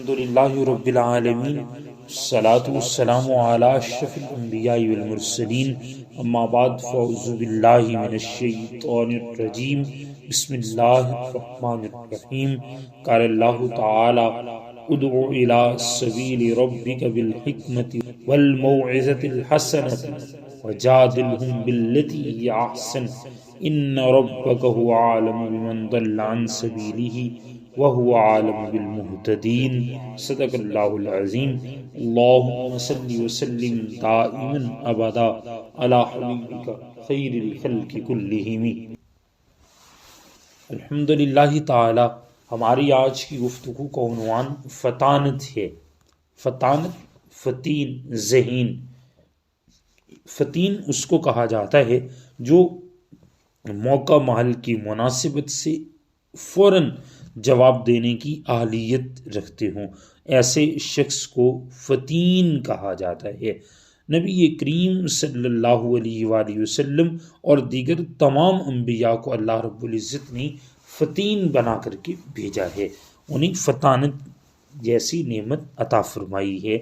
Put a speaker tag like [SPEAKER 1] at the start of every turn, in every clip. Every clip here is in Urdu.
[SPEAKER 1] الحمدللہ رب العالمین الصلاة والسلام علی اشرف الانبیاء والمرسلین اما بعد فاعوذ باللہ من الشیطان الرجیم بسم اللہ الرحمن الرحیم قال اللہ تعالی ادعو الی سبیل ربک بالحکمت والموعظۃ الحسنۃ وجادلہم باللتی ہی احسن ان ربک هو اعلم بمن ضل عن سبیلہ وهو عالم بالمهتدین صدق اللہ العظیم اللہم صلی وسلم دائما ابدا علی حبیبک خیر الخلق کلہم۔ الحمدللہ تعالی ہماری آج کی گفتگو کا عنوان فطانت ہے۔ فطانت، فتین، ذہین۔ فتین اس کو کہا جاتا ہے جو موقع محل کی مناسبت سے فوراً جواب دینے کی اہلیت رکھتے ہوں، ایسے شخص کو فتین کہا جاتا ہے۔ نبی کریم صلی اللہ علیہ وآلہ وسلم اور دیگر تمام انبیاء کو اللہ رب العزت نے فتین بنا کر کے بھیجا ہے، انہیں فطانت جیسی نعمت عطا فرمائی ہے۔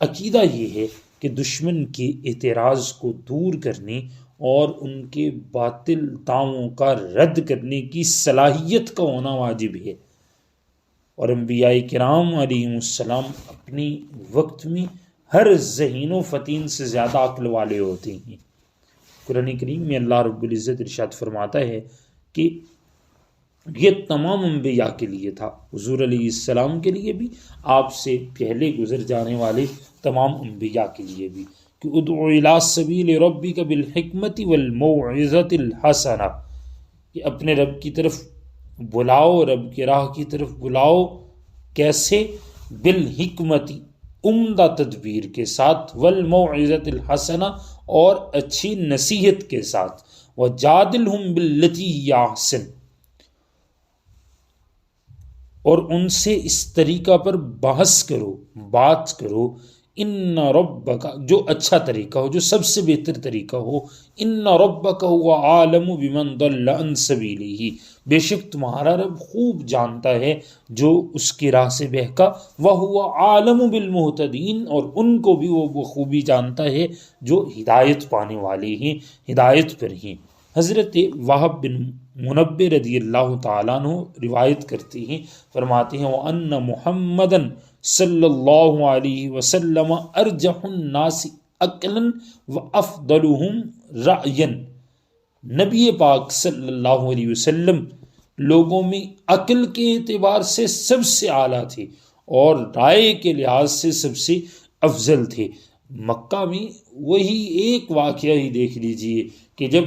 [SPEAKER 1] عقیدہ یہ ہے کہ دشمن کے اعتراض کو دور کرنے اور ان کے باطل دعووں کا رد کرنے کی صلاحیت کا ہونا واجب ہے، اور انبیاء کرام علیہ السلام اپنی وقت میں ہر ذہین و فتین سے زیادہ عقل والے ہوتے ہیں۔ قرآن کریم میں اللہ رب العزت ارشاد فرماتا ہے کہ یہ تمام انبیاء کے لیے تھا، حضور علیہ السلام کے لیے بھی، آپ سے پہلے گزر جانے والے تمام انبیاء کے لیے بھی، کہ ادعو الی سبیل ربک بالحکمت والموعظۃ الحسنہ، کہ اپنے رب کی طرف بلاؤ، رب کی راہ کی طرف بلاؤ۔ کیسے؟ بالحکمت، عمدہ تدبیر کے ساتھ، والموعظۃ الحسنہ، اور اچھی نصیحت کے ساتھ، وجادلہم باللتی ہی احسن، اور ان سے اس طریقہ پر بحث کرو، بات کرو، ان ربک، جو اچھا طریقہ ہو، جو سب سے بہتر طریقہ ہو، ان ربک هو عالم بمن ضل عن سبیلہ، بے شک تمہارا رب خوب جانتا ہے جو اس کی راہ سے بہکا، وہو عالم بالمہتدین، اور ان کو بھی وہ بخوبی جانتا ہے جو ہدایت پانے والے ہیں، ہدایت پر ہیں۔ حضرت وہب بن منبہ رضی اللہ تعالیٰ عنہ روایت کرتے ہیں، فرماتے ہیں وَأَنَّ مُحَمَّدًا صلی اللہ علیہ وسلم ارجح الناس عقلا وافضلهم رأیا، نبی پاک صلی اللہ علیہ وسلم لوگوں میں عقل کے اعتبار سے سب سے اعلیٰ تھے اور رائے کے لحاظ سے سب سے افضل تھے۔ مکہ میں وہی ایک واقعہ ہی دیکھ لیجئے کہ جب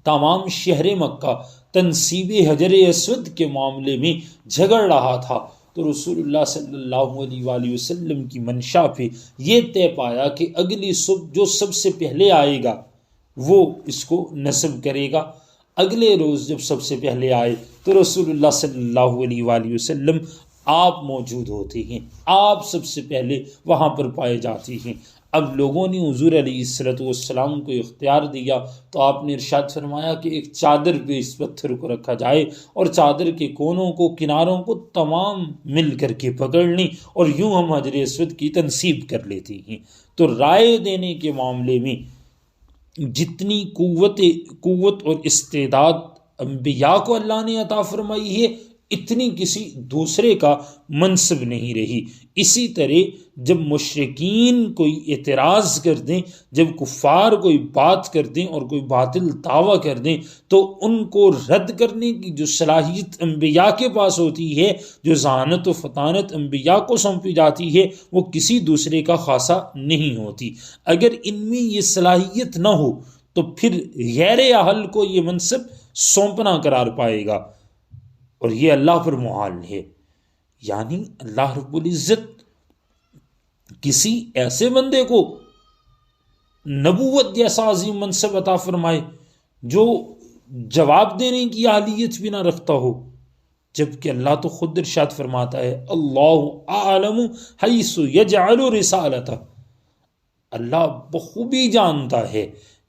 [SPEAKER 1] تمام شہر مکہ تنصیب حجر اسود کے معاملے میں جھگڑ رہا تھا، تو رسول اللہ صلی اللہ علیہ وآلہ وسلم کی منشا پہ یہ طے پایا کہ اگلی صبح جو سب سے پہلے آئے گا وہ اس کو نصب کرے گا۔ اگلے روز جب سب سے پہلے آئے تو رسول اللہ صلی اللہ علیہ وآلہ وسلم آپ موجود ہوتے ہیں، آپ سب سے پہلے وہاں پر پائے جاتے ہیں۔ اب لوگوں نے حضور علیہ السلام کو اختیار دیا تو آپ نے ارشاد فرمایا کہ ایک چادر پہ اس پتھر کو رکھا جائے، اور چادر کے کونوں کو، کناروں کو تمام مل کر کے پکڑ لیں، اور یوں ہم حجر اسود کی تنصیب کر لیتے ہیں۔ تو رائے دینے کے معاملے میں جتنی قوت اور استعداد انبیاء کو اللہ نے عطا فرمائی ہے، اتنی کسی دوسرے کا منصب نہیں رہی۔ اسی طرح جب مشرکین کوئی اعتراض کر دیں، جب کفار کوئی بات کر دیں اور کوئی باطل دعویٰ کر دیں، تو ان کو رد کرنے کی جو صلاحیت انبیاء کے پاس ہوتی ہے، جو ذہانت و فطانت انبیاء کو سونپی جاتی ہے، وہ کسی دوسرے کا خاصہ نہیں ہوتی۔ اگر ان میں یہ صلاحیت نہ ہو تو پھر غیر اہل کو یہ منصب سونپنا قرار پائے گا، اور یہ اللہ پر محال ہے۔ یعنی اللہ رب العزت کسی ایسے بندے کو نبوت جیسا عظیم منصب عطا فرمائے جو جواب دینے کی اہلیت بھی نہ رکھتا ہو، جبکہ اللہ تو خود ارشاد فرماتا ہے اللہ اعلم حیث یجعل رسالتہ، اللہ بخوبی جانتا ہے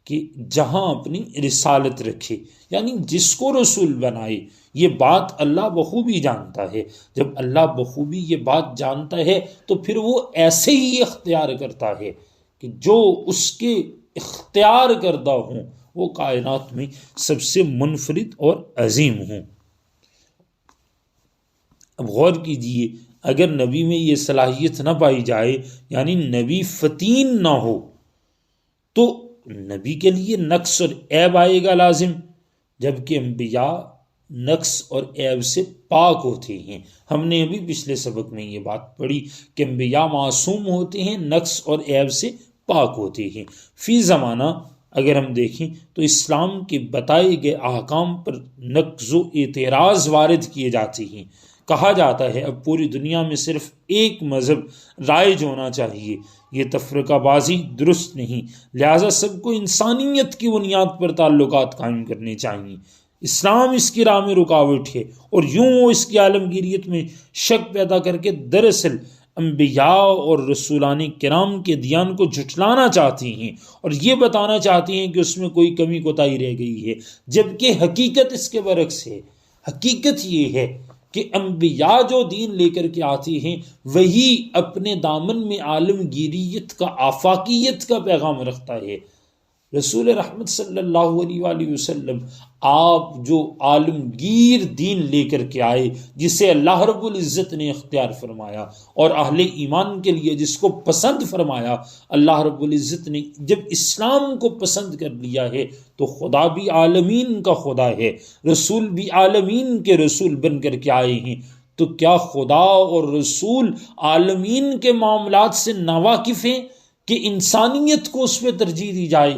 [SPEAKER 1] کہ جہاں اپنی رسالت رکھے، یعنی جس کو رسول بنائے، یہ بات اللہ بخوبی جانتا ہے۔ جب اللہ بخوبی یہ بات جانتا ہے تو پھر وہ ایسے ہی اختیار کرتا ہے کہ جو اس کے اختیار کردہ ہوں وہ کائنات میں سب سے منفرد اور عظیم ہوں۔ اب غور کیجئے، اگر نبی میں یہ صلاحیت نہ پائی جائے، یعنی نبی فتین نہ ہو، تو نبی کے لیے نقص اور عیب آئے گا لازم، جبکہ انبیاء نقص اور عیب سے پاک ہوتے ہیں۔ ہم نے ابھی پچھلے سبق میں یہ بات پڑھی کہ انبیاء معصوم ہوتے ہیں، نقص اور عیب سے پاک ہوتے ہیں۔ فی زمانہ اگر ہم دیکھیں تو اسلام کے بتائے گئے احکام پر نقض و اعتراض وارد کیے جاتے ہیں۔ کہا جاتا ہے اب پوری دنیا میں صرف ایک مذہب رائج ہونا چاہیے، یہ تفرقہ بازی درست نہیں، لہٰذا سب کو انسانیت کی بنیاد پر تعلقات قائم کرنے چاہیے۔ اسلام اس کی راہ میں رکاوٹ ہے، اور یوں وہ اس کی عالمگیریت میں شک پیدا کر کے دراصل انبیاء اور رسولان کرام کے دیان کو جھٹلانا چاہتی ہیں، اور یہ بتانا چاہتی ہیں کہ اس میں کوئی کمی کوتاہی رہ گئی ہے، جبکہ حقیقت اس کے برعکس ہے۔ حقیقت یہ ہے کہ انبیاء جو دین لے کر کے آتے ہیں وہی اپنے دامن میں عالمگیریت کا، آفاقیت کا پیغام رکھتا ہے۔ رسول رحمت صلی اللہ علیہ وآلہ وسلم آپ جو عالمگیر دین لے کر کے آئے، جسے اللہ رب العزت نے اختیار فرمایا اور اہل ایمان کے لیے جس کو پسند فرمایا، اللہ رب العزت نے جب اسلام کو پسند کر لیا ہے تو خدا بھی عالمین کا خدا ہے، رسول بھی عالمین کے رسول بن کر کے آئے ہیں۔ تو کیا خدا اور رسول عالمین کے معاملات سے ناواقف ہیں کہ انسانیت کو اس پہ ترجیح دی جائے؟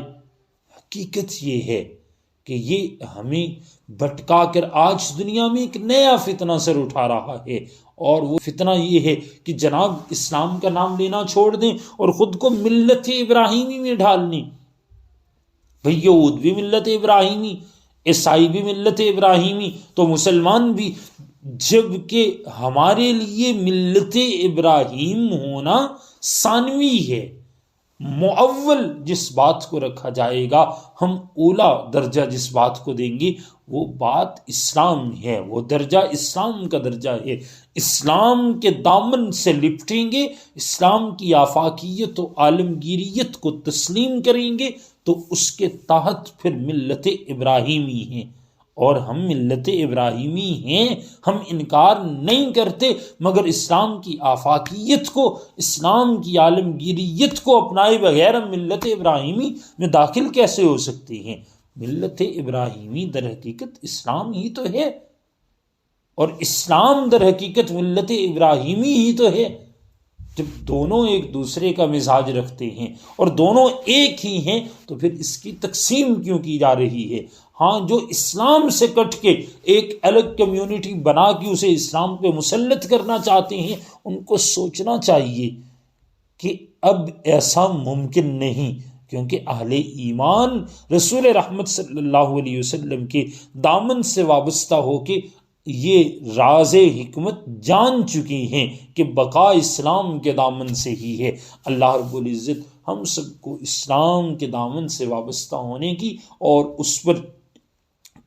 [SPEAKER 1] حقیقت یہ ہے کہ یہ ہمیں بھٹکا کر آج دنیا میں ایک نیا فتنہ سر اٹھا رہا ہے، اور وہ فتنہ یہ ہے کہ جناب اسلام کا نام لینا چھوڑ دیں اور خود کو ملت ابراہیمی میں ڈال دیں۔ بھئی یہود بھی ملت ابراہیمی، عیسائی بھی ملت ابراہیمی، تو مسلمان بھی، جبکہ ہمارے لیے ملت ابراہیم ہونا ثانوی ہے۔ معول جس بات کو رکھا جائے گا، ہم اولا درجہ جس بات کو دیں گے وہ بات اسلام ہے، وہ درجہ اسلام کا درجہ ہے۔ اسلام کے دامن سے لپٹیں گے، اسلام کی آفاقیت و عالمگیریت کو تسلیم کریں گے تو اس کے تحت پھر ملت ابراہیمی ہیں، اور ہم ملت ابراہیمی ہیں، ہم انکار نہیں کرتے، مگر اسلام کی آفاقیت کو، اسلام کی عالمگیریت کو اپنائے بغیر ہم ملت ابراہیمی میں داخل کیسے ہو سکتے ہیں؟ ملت ابراہیمی در حقیقت اسلام ہی تو ہے، اور اسلام در حقیقت ملت ابراہیمی ہی تو ہے۔ جب دونوں ایک دوسرے کا مزاج رکھتے ہیں اور دونوں ایک ہی ہیں تو پھر اس کی تقسیم کیوں کی جا رہی ہے؟ ہاں، جو اسلام سے کٹ کے ایک الگ کمیونٹی بنا کے اسے اسلام پہ مسلط کرنا چاہتے ہیں، ان کو سوچنا چاہیے کہ اب ایسا ممکن نہیں، کیونکہ اہل ایمان رسول رحمت صلی اللہ علیہ وسلم کے دامن سے وابستہ ہو کے یہ راز حکمت جان چکی ہیں کہ بقا اسلام کے دامن سے ہی ہے۔ اللہ رب العزت ہم سب کو اسلام کے دامن سے وابستہ ہونے کی اور اس پر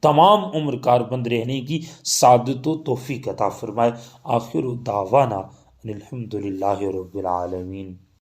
[SPEAKER 1] تمام عمر کاربند رہنے کی سعادت و توفیق عطا فرمائے۔ آخر دعوانا الحمد للہ رب العالمین۔